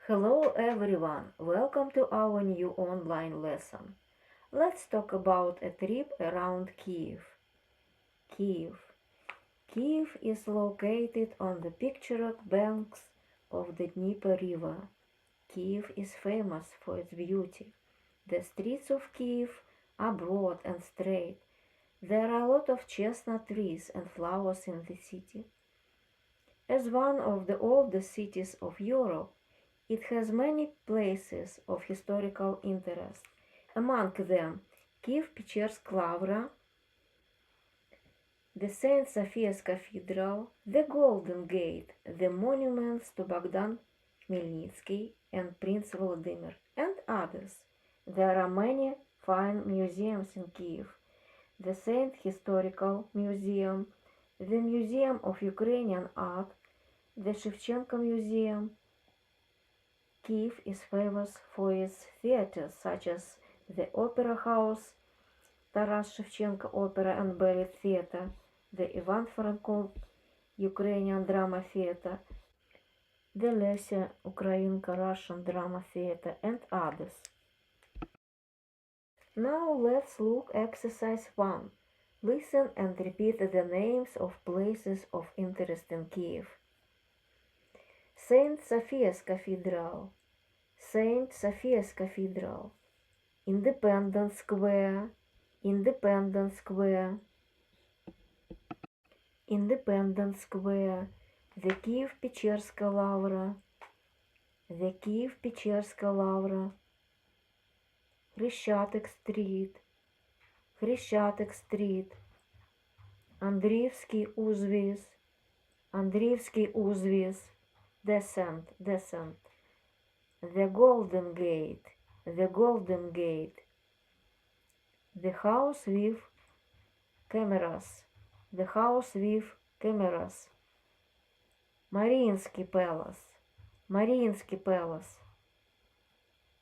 Hello everyone, welcome to our new online lesson. Let's talk about a trip around Kyiv. Kyiv. Kyiv is located on the picturesque banks of the Dnieper River. Kyiv is famous for its beauty. The streets of Kyiv are broad and straight. There are a lot of chestnut trees and flowers in the city. As one of the oldest cities of Europe, it has many places of historical interest. Among them, Kiev-Pechersk Lavra, the Saint Sophia's Cathedral, the Golden Gate, the monuments to Bogdan Khmelnytsky and Prince Volodymyr, and others. There are many fine museums in Kyiv. The Saint Historical Museum, the Museum of Ukrainian Art, the Shevchenko Museum. Kyiv is famous for its theaters such as the Opera House, Taras Shevchenko Opera and Ballet Theater, the Ivan Franko Ukrainian Drama Theater, the Lesia Ukrainka Russian Drama Theater, and others. Now let's look exercise 1. Listen and repeat the names of places of interest in Kyiv. Saint Sophia's Cathedral, Saint Sophia's Cathedral, Independence Square, Independence Square, Independence Square, the Kiev-Pecherska Lavra, the Kiev-Pecherska Lavra, Хрещатик Street, Хрещатик Street, Andriivsky Uзвіз, Andriivsky Uзвіз, Descent, Descent, the Golden Gate, the Golden Gate, the House with Cameras, the House with Cameras, Mariinsky Palace, Mariinsky Palace,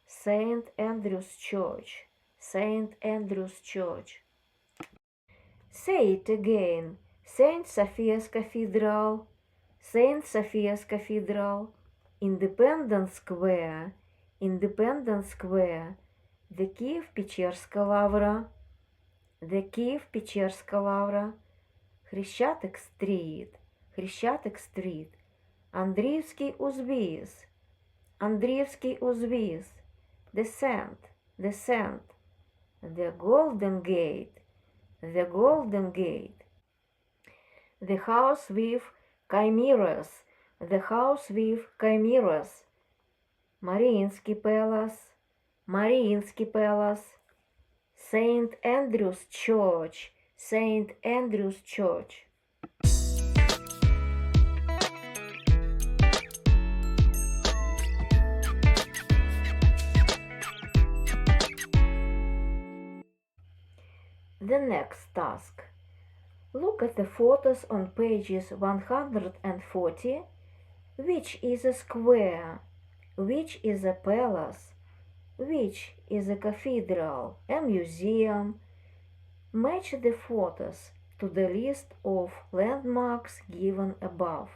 St. Andrew's Church, St. Andrew's Church. Say it again. Saint Sophia's Cathedral, Saint Sophia's Cathedral, Independence Square, Independence Square, the Kiev-Pecherska Lavra, the Kiev-Pecherska Lavra, Хрещатик Street, Хрещатик Street, Andriivsky Uзвіз, Andriivsky Uзвіз, Descent, Descent, the Golden Gate, the Golden Gate, the House with Chimeras, the House with Chimeras, Mariinsky Palace, Mariinsky Palace, St. Andrew's Church, St. Andrew's Church. The next task. Look at the photos on pages 140. Which is a square? Which is a palace? Which is a cathedral? A museum? Match the photos to the list of landmarks given above.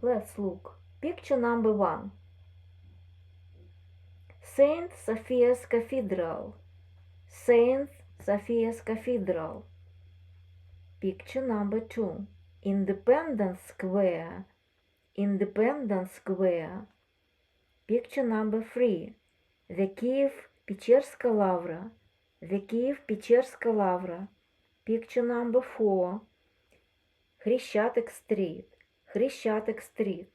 Let's look. Picture number 1. Saint Sophia's Cathedral. Saint Sophia's Cathedral. Picture number 2. Independence Square. Independence Square. Picture number 3. The Kiev-Pecherska Lavra. The Kiev-Pecherska Lavra. Picture number 4. Хрещатик Street. Хрещатик Street.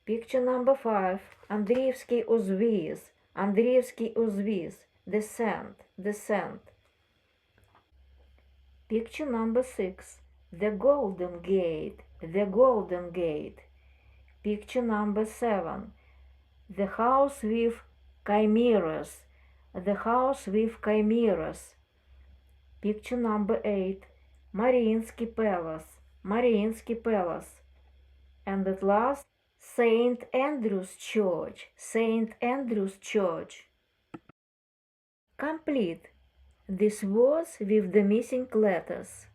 Picture number 5. Andriivsky Uзвіз. Andriivsky Uзвіз. Descent, Descent. Picture number 6. The Golden Gate, the Golden Gate. Picture number 7. The House with Chimeras, the House with Chimeras. Picture number 8. Mariinsky Palace, Mariinsky Palace. And at last, St. Andrew's Church, St. Andrew's Church. Complete these words with the missing letters.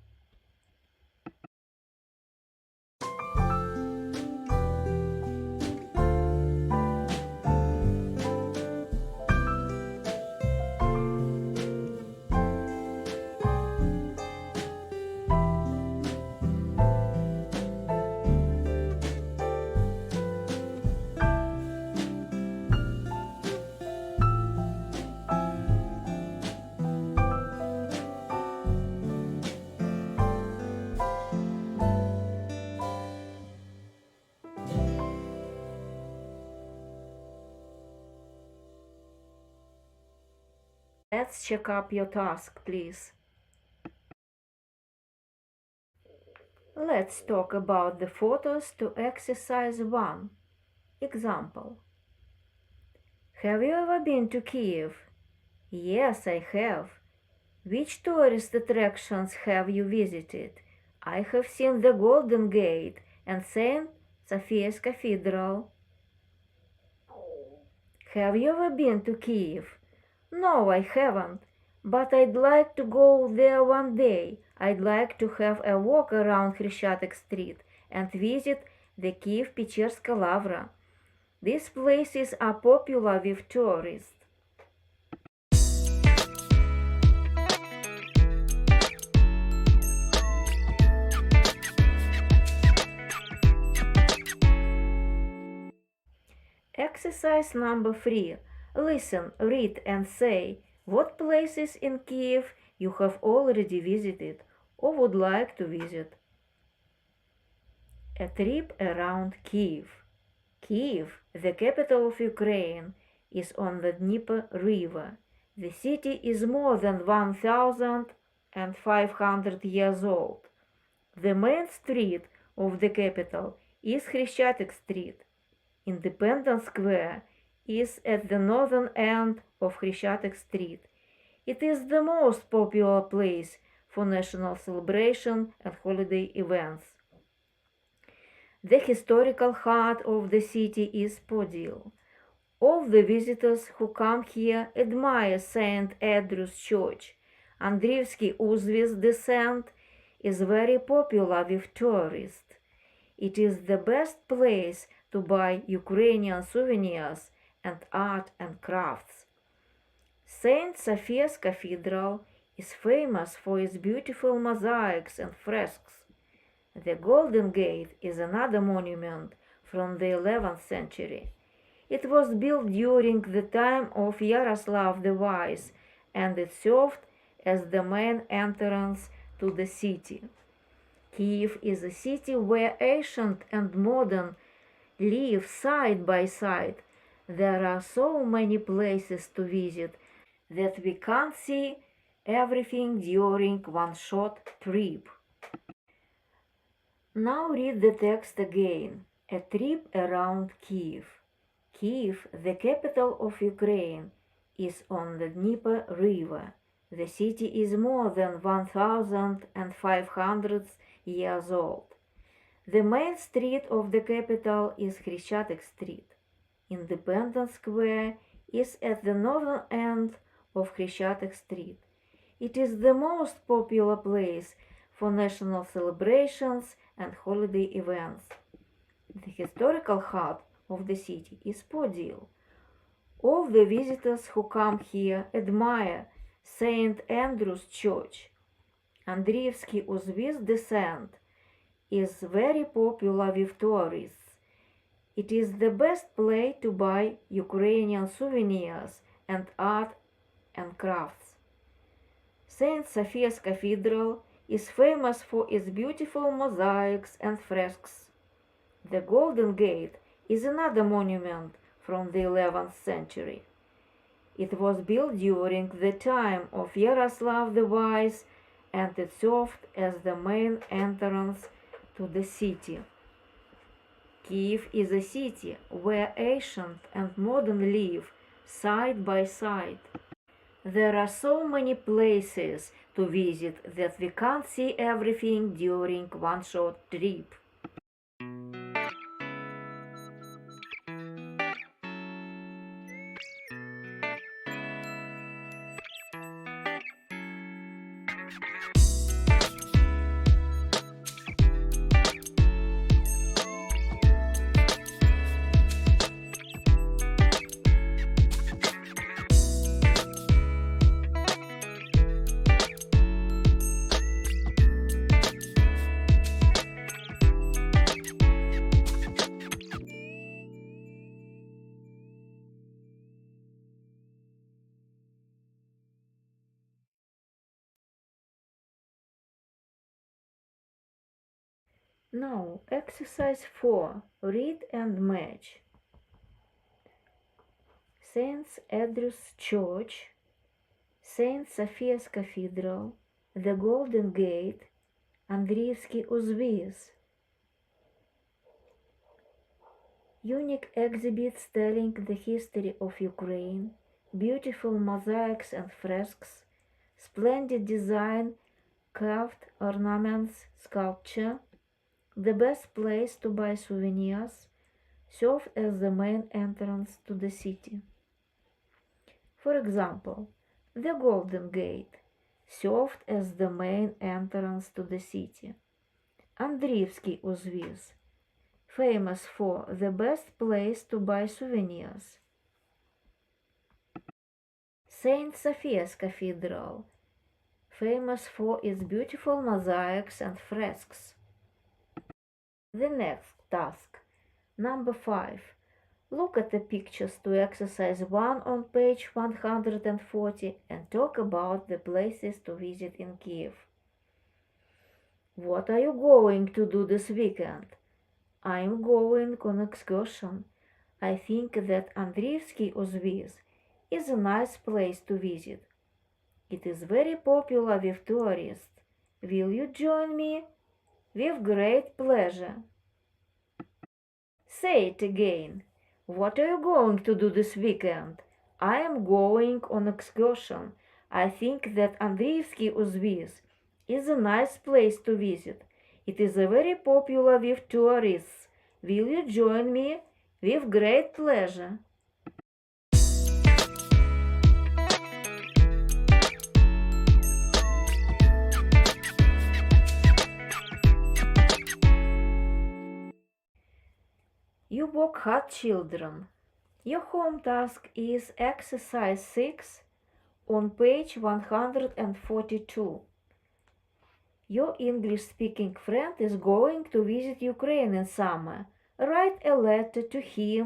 Let's check up your task, please. Let's talk about the photos to exercise 1. Example. Have you ever been to Kiev? Yes, I have. Which tourist attractions have you visited? I have seen the Golden Gate and St. Sophia's Cathedral. Have you ever been to Kiev? No, I haven't, but I'd like to go there one day. I'd like to have a walk around Хрещатик Street and visit the Kiev-Pecherska Lavra. These places are popular with tourists. Exercise number 3. Listen, read and say what places in Kiev you have already visited or would like to visit. A trip around Kiev. Kiev, the capital of Ukraine, is on the Dnieper River. The city is more than 1,500 years old. The main street of the capital is Хрещатик Street. Independence Square is at the northern end of Хрещатик Street. It is the most popular place for national celebration and holiday events. The historical heart of the city is Podil. All the visitors who come here admire St. Andrew's Church. Andriivsky Uzvis descent is very popular with tourists. It is the best place to buy Ukrainian souvenirs and art and crafts. St. Sophia's Cathedral is famous for its beautiful mosaics and fresques. The Golden Gate is another monument from the 11th century. It was built during the time of Yaroslav the Wise, and it served as the main entrance to the city. Kiev is a city where ancient and modern live side by side. There are so many places to visit that we can't see everything during one short trip. Now read the text again. A trip around Kiev. Kiev, the capital of Ukraine, is on the Dnieper River. The city is more than 1,500 years old. The main street of the capital is Хрещатик Street. Independence Square is at the northern end of Хрещатик Street. It is the most popular place for national celebrations and holiday events. The historical heart of the city is Podil. All the visitors who come here admire St. Andrew's Church. Andriivsky Uzvis descent is very popular with tourists. It is the best place to buy Ukrainian souvenirs and art and crafts. St. Sophia's Cathedral is famous for its beautiful mosaics and fresques. The Golden Gate is another monument from the 11th century. It was built during the time of Yaroslav the Wise, and it served as the main entrance to the city. Kiev is a city where ancient and modern live side by side. There are so many places to visit that we can't see everything during one short trip. Now, exercise 4. Read and match. St. Andrew's Church, Saint Sophia's Cathedral, the Golden Gate, Андріївський узвіз. Unique exhibits telling the history of Ukraine, beautiful mosaics and fresques, splendid design, carved ornaments, sculpture, the best place to buy souvenirs, serve as the main entrance to the city. For example, the Golden Gate served as the main entrance to the city. Андріївський узвіз, famous for the best place to buy souvenirs. Saint Sophia's Cathedral, famous for its beautiful mosaics and fresques. The next task, number 5. Look at the pictures to exercise 1 on page 140 and talk about the places to visit in Kiev. What are you going to do this weekend? I'm going on excursion. I think that Andriivsky узвіз is a nice place to visit. It is very popular with tourists. Will you join me? With great pleasure. Say it again. What are you going to do this weekend? I am going on excursion. I think that Andriivsky узвіз is a nice place to visit. It is very popular with tourists. Will you join me? With great pleasure. You work hard, children. Your home task is exercise 6 on page 142. Your English-speaking friend is going to visit Ukraine in summer. Write a letter to him,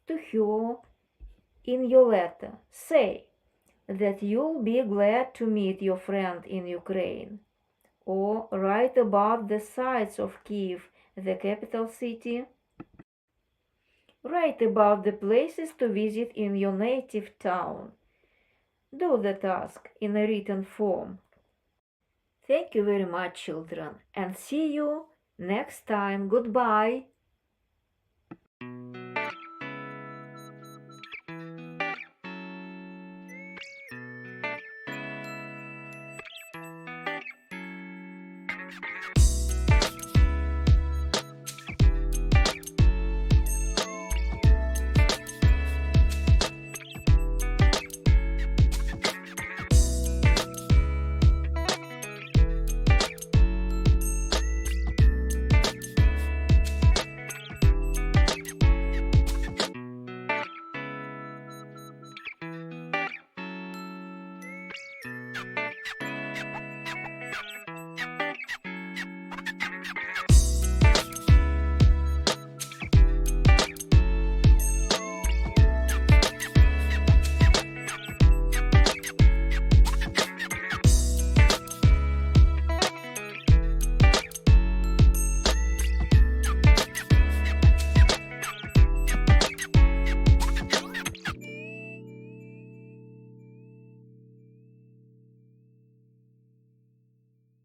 to her. In your letter, say that you'll be glad to meet your friend in Ukraine. Or write about the sights of Kyiv, the capital city. Write about the places to visit in your native town. Do the task in a written form. Thank you very much, children, and see you next time. Goodbye.